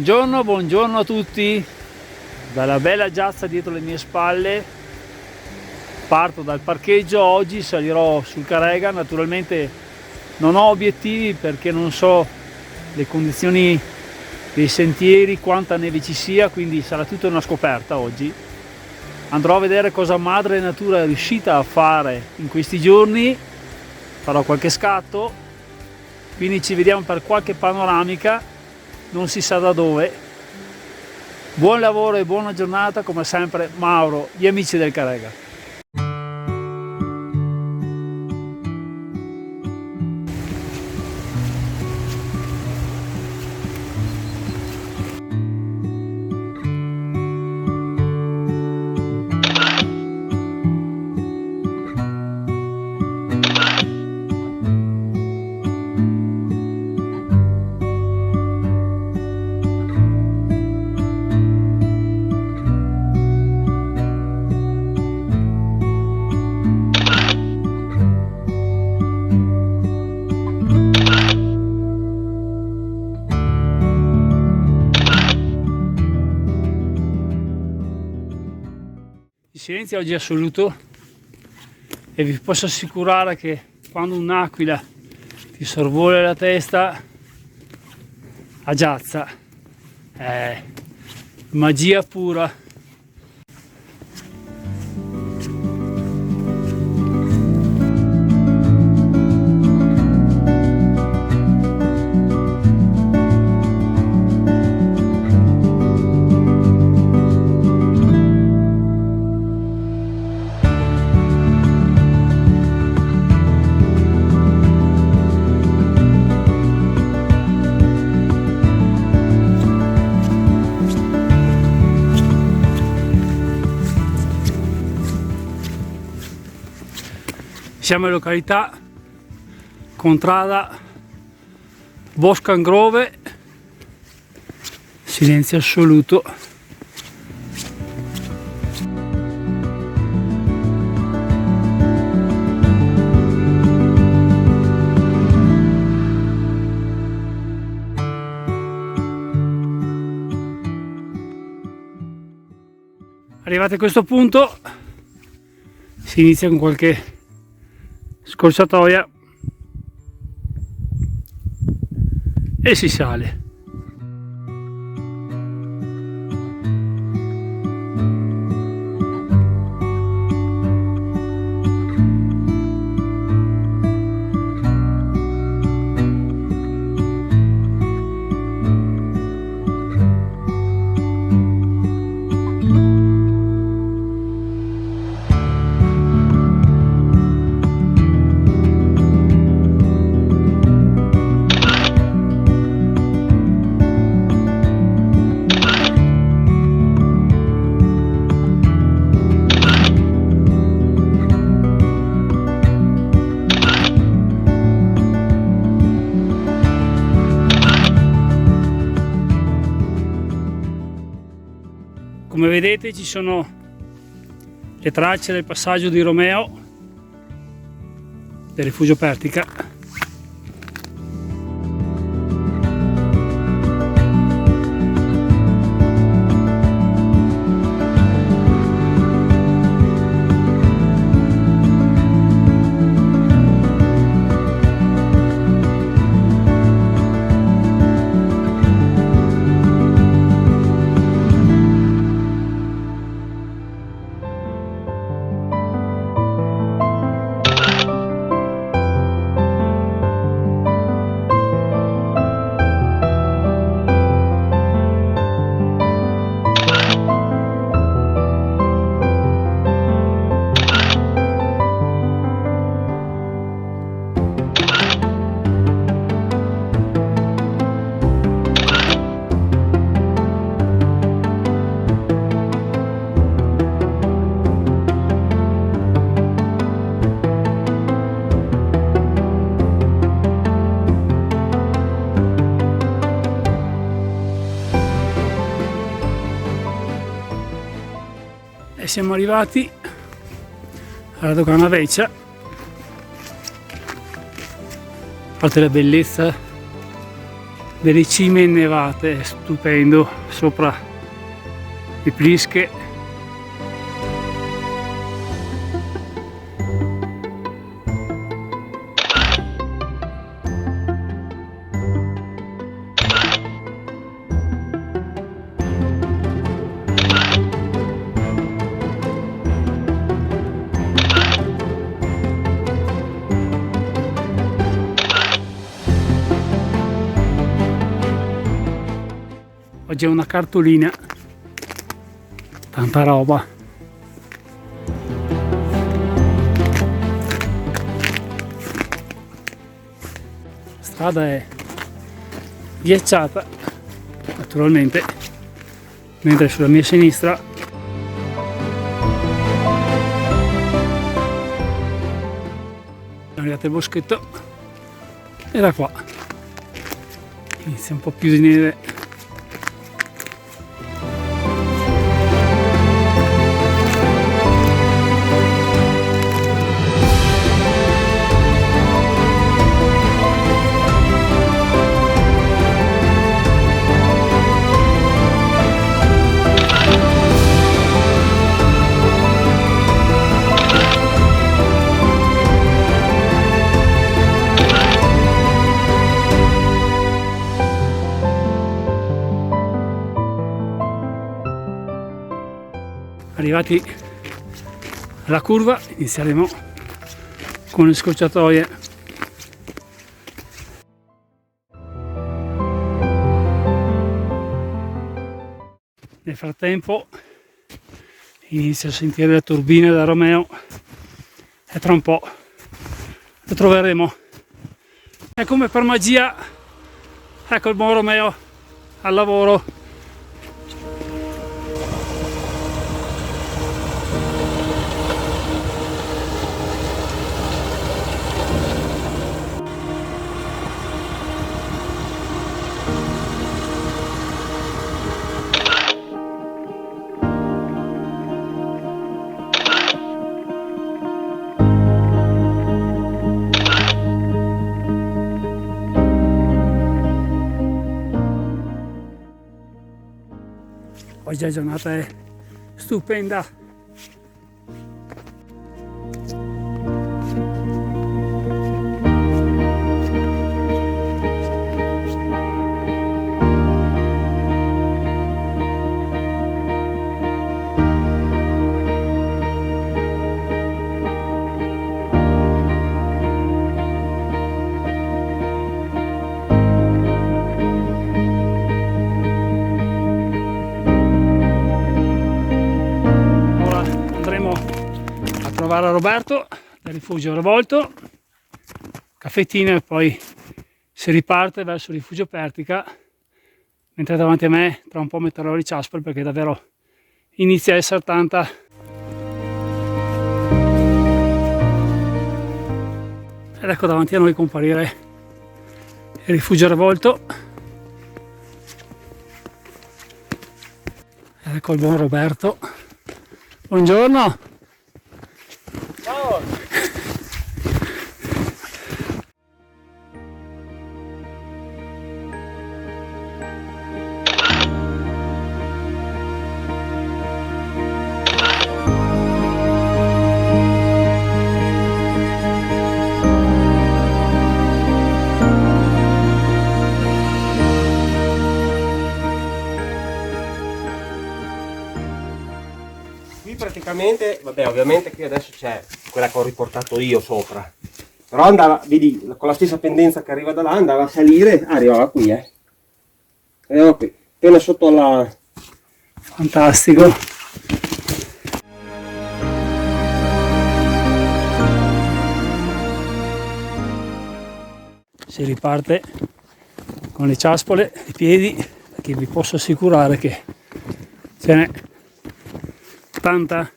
Buongiorno a tutti, dalla bella Giazza dietro le mie spalle. Parto dal parcheggio, oggi salirò sul Carega. Naturalmente non ho obiettivi perché non so le condizioni dei sentieri, quanta neve ci sia, quindi sarà tutta una scoperta oggi. Andrò a vedere cosa madre natura è riuscita a fare in questi giorni, farò qualche scatto, quindi ci vediamo per qualche panoramica, non si sa da dove. Buon lavoro e buona giornata, come sempre Mauro, gli amici del Carega. Il silenzio oggi è assoluto e vi posso assicurare che quando un'aquila ti sorvola la testa a Giazza è magia pura. Siamo in località Contrada Boscangrove, silenzio assoluto. Arrivati a questo punto si inizia con qualche scorciatoia e si sale. Come vedete ci sono le tracce del passaggio di Romeo del rifugio Pertica. E siamo arrivati alla dogana Vecia. A parte la bellezza delle cime innevate, stupendo, sopra le Plische. Oggi è una cartolina, tanta roba. La strada è ghiacciata, naturalmente, mentre sulla mia sinistra siamo arrivati al boschetto e da qua inizia un po' più di neve. Arrivati alla curva inizieremo con le scorciatoie. Nel frattempo inizio a sentire la turbina da Romeo e tra un po' lo troveremo. E come per magia, ecco il buon Romeo al lavoro. Oggi la giornata è stupenda. Trovare Roberto dal rifugio Revolto, caffettino e poi si riparte verso il rifugio Pertica, mentre davanti a me tra un po' metterò il Ciaspol perché davvero inizia a essere tanta. Ed ecco davanti a noi comparire il rifugio Revolto. Ed ecco il buon Roberto. Buongiorno. Ciao! Qui praticamente, vabbè, ovviamente qui adesso c'è quella che ho riportato io sopra, però andava, vedi, con la stessa pendenza che arriva da là, andava a salire, arrivava qui, arrivava qui, appena sotto la... Fantastico. Si riparte con le ciaspole, i piedi, perché vi posso assicurare che ce n'è tanta.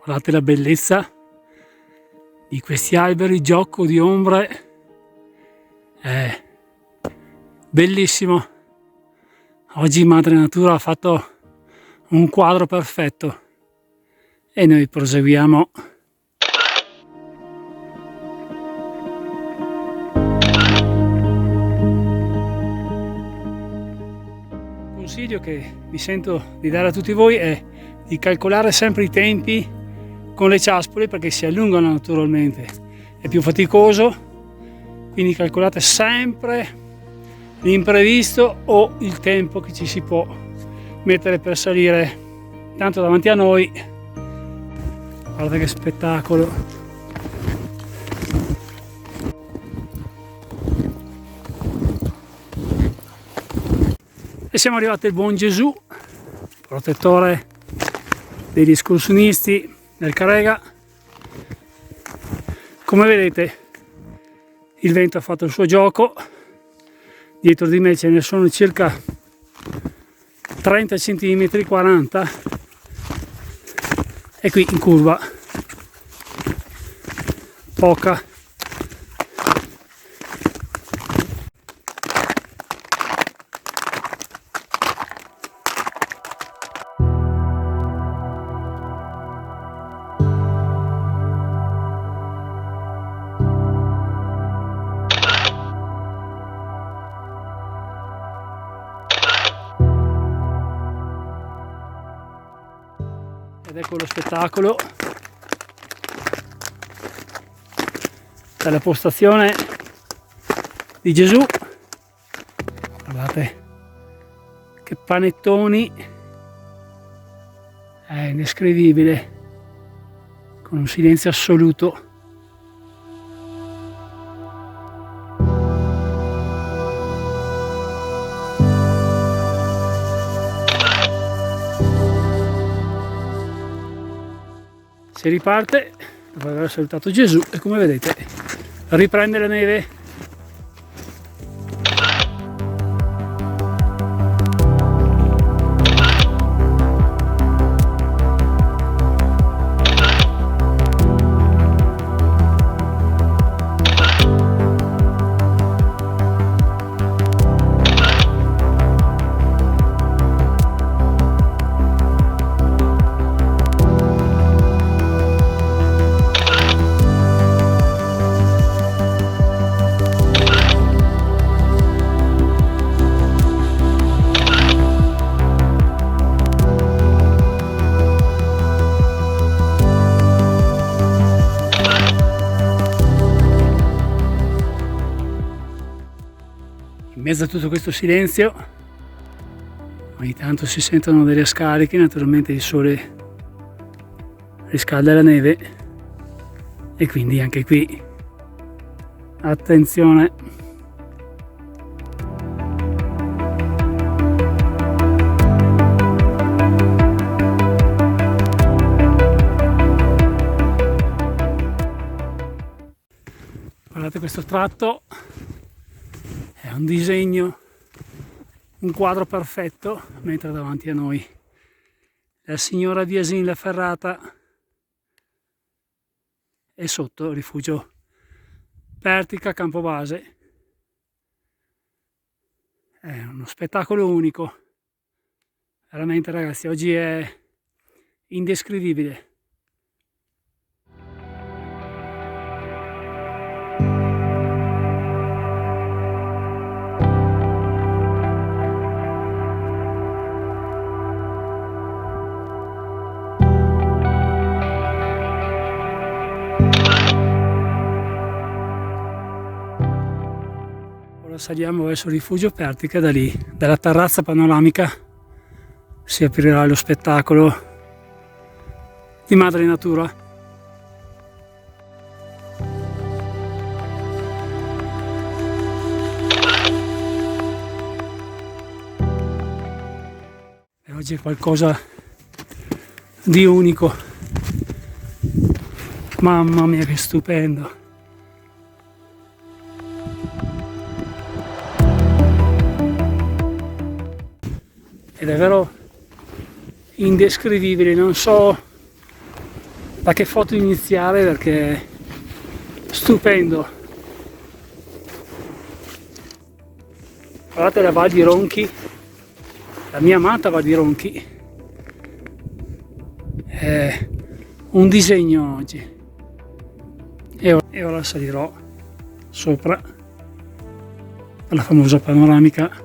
Guardate la bellezza di questi alberi, gioco di ombre, è bellissimo. Oggi Madre Natura ha fatto un quadro perfetto e noi proseguiamo. Il consiglio che mi sento di dare a tutti voi è di calcolare sempre i tempi con le ciaspole, perché si allungano naturalmente, è più faticoso, quindi calcolate sempre l'imprevisto o il tempo che ci si può mettere per salire. Tanto davanti a noi, guardate che spettacolo! E siamo arrivati al buon Gesù, protettore degli escursionisti del Carega. Come vedete il vento ha fatto il suo gioco, dietro di me ce ne sono circa 30 cm, 40, e qui in curva poca. Ed ecco lo spettacolo della postazione di Gesù. Guardate che panettoni, è indescrivibile, con un silenzio assoluto. Si riparte dopo aver salutato Gesù e, come vedete, riprende la neve. In mezzo a tutto questo silenzio ogni tanto si sentono delle scariche, naturalmente il sole riscalda la neve e quindi anche qui attenzione. Guardate questo tratto, è un disegno, un quadro perfetto, mentre davanti a noi la signora Biasin La Ferrata e sotto il rifugio Pertica Campobase. È uno spettacolo unico, veramente ragazzi, oggi è indescrivibile. Saliamo verso il rifugio Pertica, da lì, dalla terrazza panoramica, si aprirà lo spettacolo di Madre Natura. E oggi è qualcosa di unico, mamma mia che stupendo. Ed è davvero indescrivibile, non so da che foto iniziare perché è stupendo. Guardate la Val di Ronchi, la mia amata Val di Ronchi, è un disegno oggi. E ora salirò sopra per la famosa panoramica.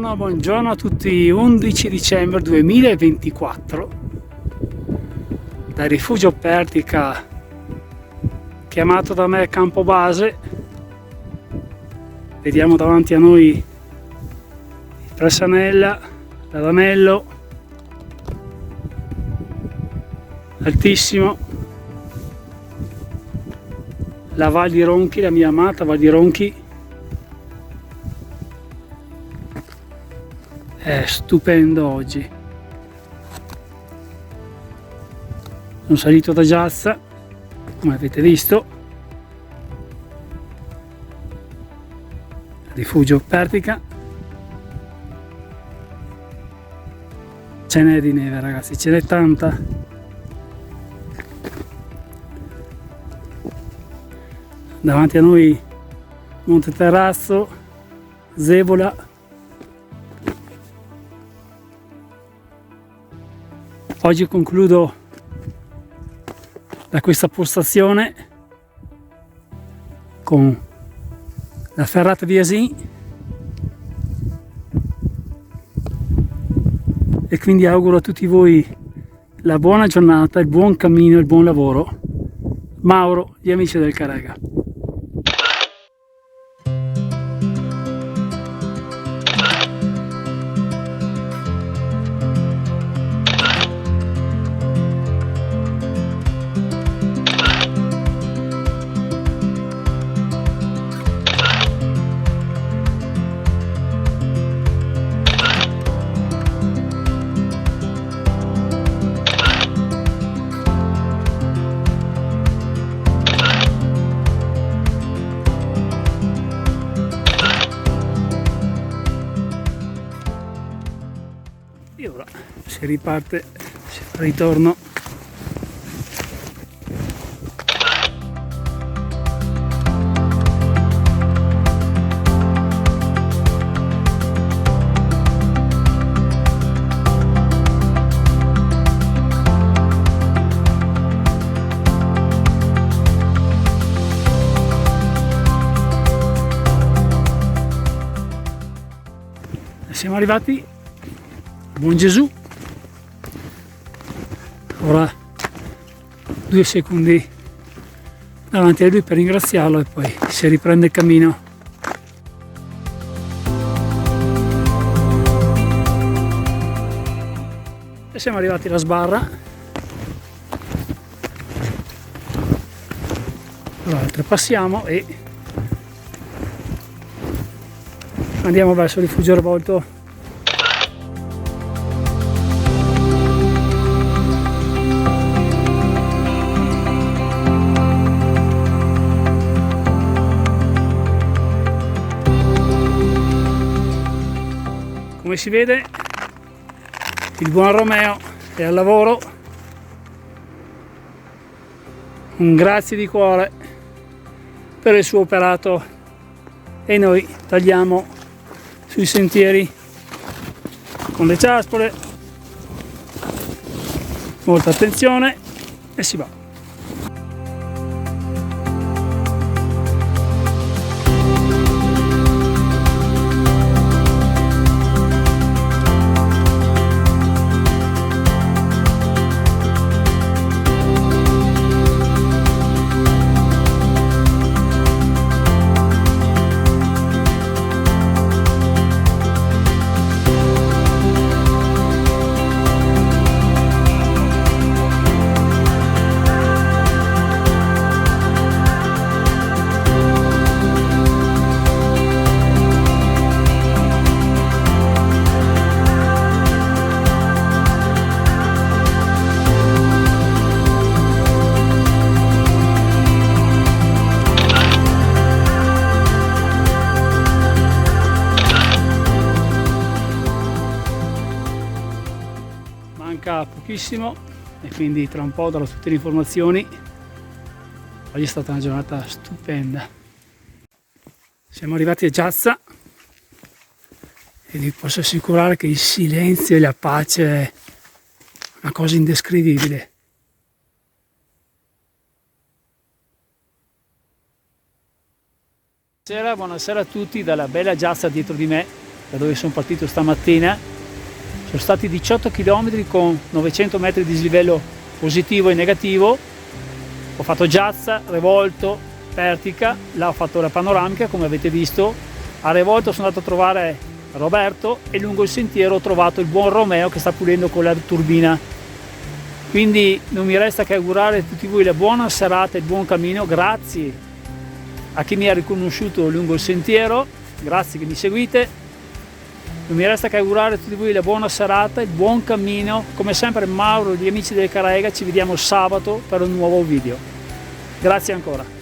Buongiorno a tutti. 11 dicembre 2024 dal rifugio Pertica, chiamato da me campo base. Vediamo davanti a noi il Presanella, l'Adanello altissimo, la Val di Ronchi, la mia amata Val di Ronchi. È stupendo oggi. Sono salito da Giazza, come avete visto, rifugio Pertica. Ce n'è di neve, ragazzi, ce n'è tanta. Davanti a noi Monte Terrazzo, Zevola. Oggi concludo da questa postazione con la ferrata di Asin e quindi auguro a tutti voi la buona giornata, il buon cammino e il buon lavoro. Mauro, gli amici del Carega. E ora si riparte, si fa ritorno. Siamo arrivati. Buon Gesù, ora 2 secondi davanti a lui per ringraziarlo e poi si riprende il cammino. E siamo arrivati alla sbarra, allora oltrepassiamo e andiamo verso il rifugio Revolto. Come si vede, il buon Romeo è al lavoro. Un grazie di cuore per il suo operato e noi tagliamo sui sentieri con le ciaspole, molta attenzione e si va. pochissimo e quindi tra un po' darò tutte le informazioni. Oggi è stata una giornata stupenda. Siamo arrivati a Giazza e vi posso assicurare che il silenzio e la pace è una cosa indescrivibile. Buonasera a tutti dalla bella Giazza dietro di me, da dove sono partito stamattina. Sono stati 18 km con 900 metri di dislivello positivo e negativo. Ho fatto Giazza, Revolto, Pertica, là ho fatto la panoramica come avete visto. A Revolto sono andato a trovare Roberto e lungo il sentiero ho trovato il buon Romeo che sta pulendo con la turbina. Quindi non mi resta che augurare a tutti voi la buona serata e il buon cammino. Grazie a chi mi ha riconosciuto lungo il sentiero, grazie che mi seguite. Non mi resta che augurare a tutti voi la buona serata, il buon cammino. Come sempre Mauro e gli amici del Carega, ci vediamo sabato per un nuovo video. Grazie ancora.